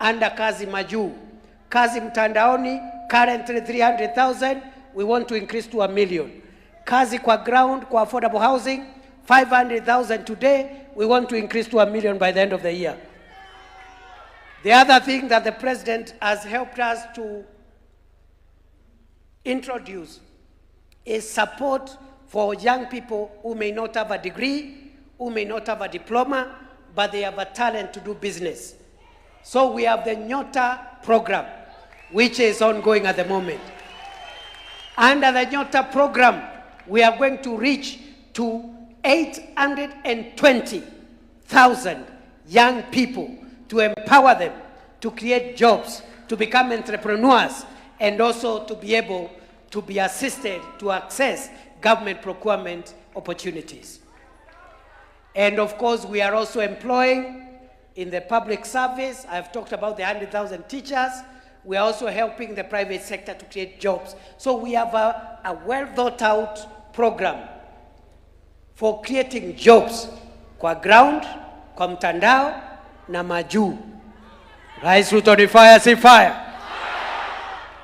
under kazi majuu. Kazi mtandaoni, currently 300,000, we want to increase to 1 million. Kazi kwa ground, kwa affordable housing, 500,000 today, we want to increase to 1 million by the end of the year. The other thing that the president has helped us to introduce is support for young people who may not have a degree, who may not have a diploma, but they have a talent to do business. So we have the Nyota program, which is ongoing at the moment. Under the Nyota program, we are going to reach to 820,000 young people to empower them, to create jobs, to become entrepreneurs, and also to be able to be assisted to access government procurement opportunities. And of course, we are also employing in the public service. I've talked about the 100,000 teachers. We are also helping the private sector to create jobs. So we have a well thought out program for creating jobs kwa ground, kwa mtandao, na majuu. Rais Ruto ni fire, si fire.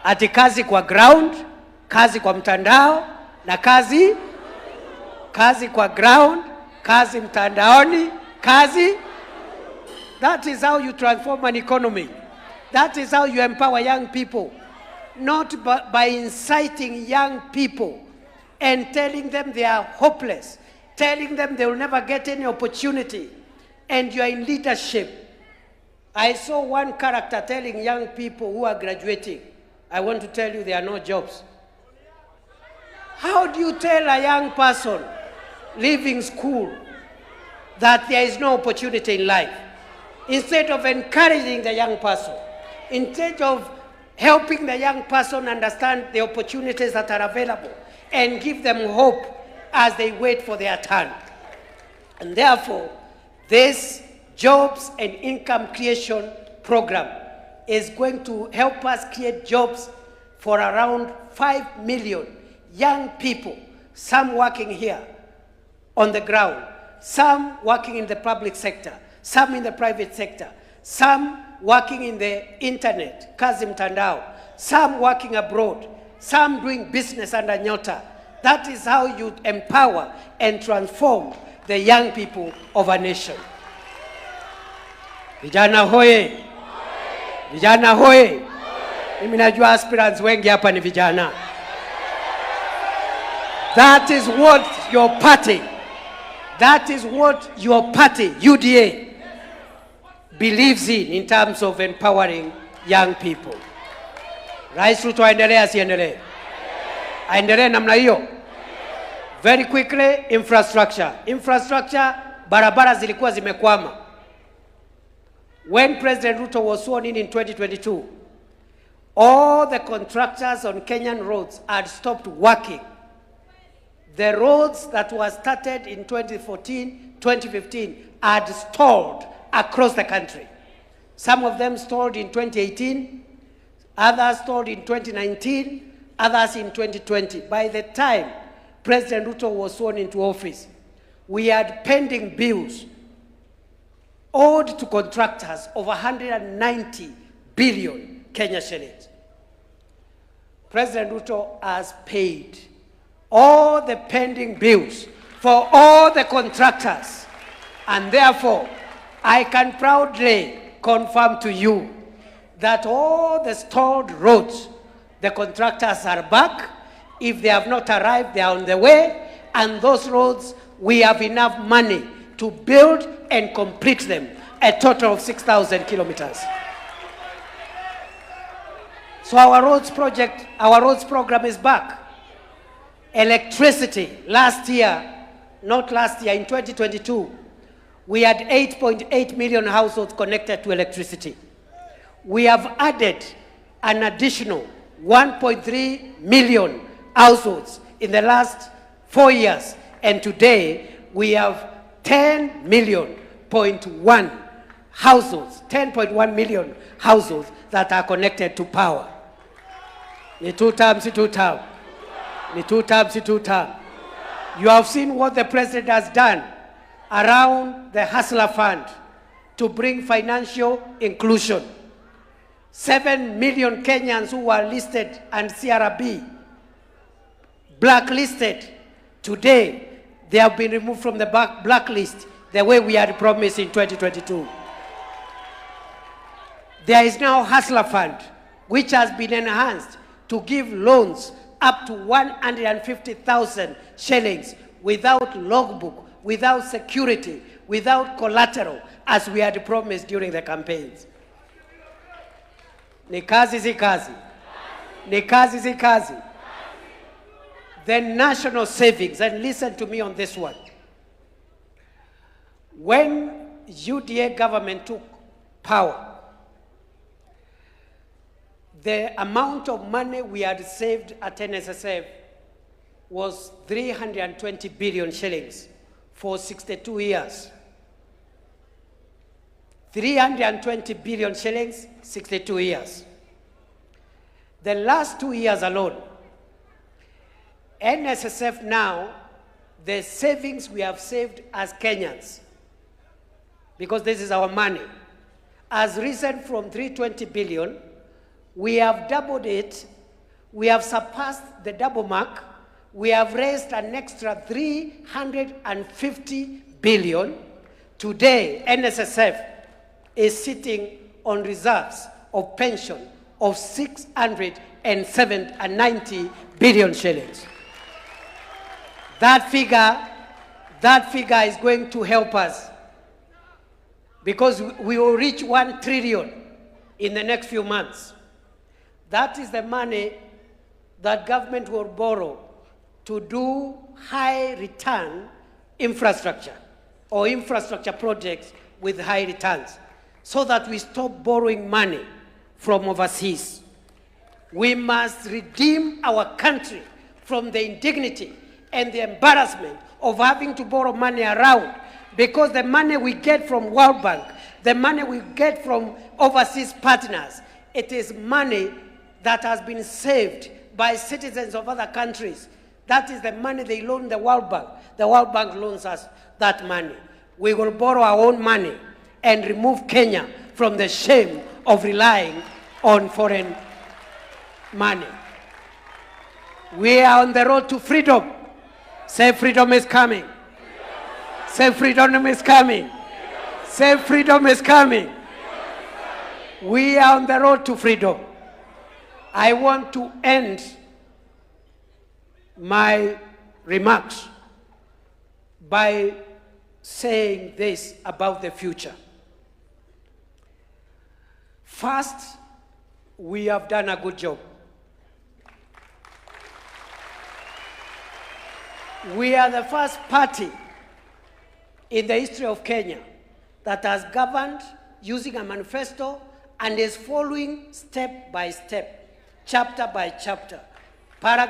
Ati kazi kwa ground, kazi kwa mtandao, na kazi kwa ground, kazi mtandaoni, kazi. That is how you transform an economy. That is how you empower young people. Not by inciting young people and telling them they are hopeless, telling them they will never get any opportunity, and you are in leadership. I saw one character telling young people who are graduating, I want to tell you there are no jobs. How do you tell a young person leaving school that there is no opportunity in life? Instead of encouraging the young person, instead of helping the young person understand the opportunities that are available and give them hope as they wait for their turn. And therefore, this jobs and income creation program is going to help us create jobs for around 5 million young people, some working here on the ground, some working in the public sector, some in the private sector, some working in the internet, kazi mtandao, some working abroad, some doing business under Nyota. That is how you empower and transform the young people of a nation. Vijana hoye! Vijana hoye! Mimi najua aspirants wengi hapa ni vijana. That is what your party, UDA, believes in terms of empowering young people. Rais Ruto aendelee asiendelee? Aendelee namna hiyo? Very quickly, infrastructure. Infrastructure, barabara zilikuwa zimekwama. When President Ruto was sworn in 2022, all the contractors on Kenyan roads had stopped working. The roads that were started in 2014, 2015 had stalled across the country. Some of them stalled in 2018, others stalled in 2019, others in 2020. By the time President Ruto was sworn into office, we had pending bills owed to contractors of 190 billion Kenya shillings. President Ruto has paid all the pending bills for all the contractors, and therefore I can proudly confirm to you that all the stalled roads, the contractors are back. If they have not arrived, they are on the way, and those roads, we have enough money to build and complete them, a total of 6,000 kilometers. So our roads program is back. Electricity, in 2022, we had 8.8 million households connected to electricity. We have added an additional 1.3 million households in the last 4 years, and today we have 10.1 million households that are connected to power. Ni two terms. You have seen what the president has done around the Hustler Fund to bring financial inclusion 7 million Kenyans who were listed and CRB blacklisted. Today, they have been removed from the blacklist the way we had promised in 2022. There is now Hustler Fund, which has been enhanced to give loans up to 150,000 shillings without logbook, without security, without collateral, as we had promised during the campaigns. Ni kazi si kazi. Ni kazi si kazi. The national savings, and listen to me on this one. When UDA government took power, the amount of money we had saved at NSSF was 320 billion shillings for 62 years. 320 billion shillings, 62 years. The last 2 years alone, NSSF now, the savings we have saved as Kenyans, because this is our money, has risen from 320 billion. We have doubled it. We have surpassed the double mark. We have raised an extra 350 billion. Today, NSSF is sitting on reserves of pension of 690 billion shillings. That figure is going to help us, because we will reach 1 trillion in the next few months. That is the money that government will borrow to do high return infrastructure or infrastructure projects with high returns, so that we stop borrowing money from overseas. We must redeem our country from the indignity and the embarrassment of having to borrow money around, because the money we get from World Bank, the money we get from overseas partners, it is money that has been saved by citizens of other countries. That is the money they loan the World Bank. The World Bank loans us that money. We will borrow our own money and remove Kenya from the shame of relying on foreign money. We are on the road to freedom. Say freedom is coming. Say freedom is coming. Say freedom is coming. We are on the road to freedom. I want to end my remarks by saying this about the future. First, we have done a good job. We are the first party in the history of Kenya that has governed using a manifesto and is following step by step, chapter by chapter, paragraph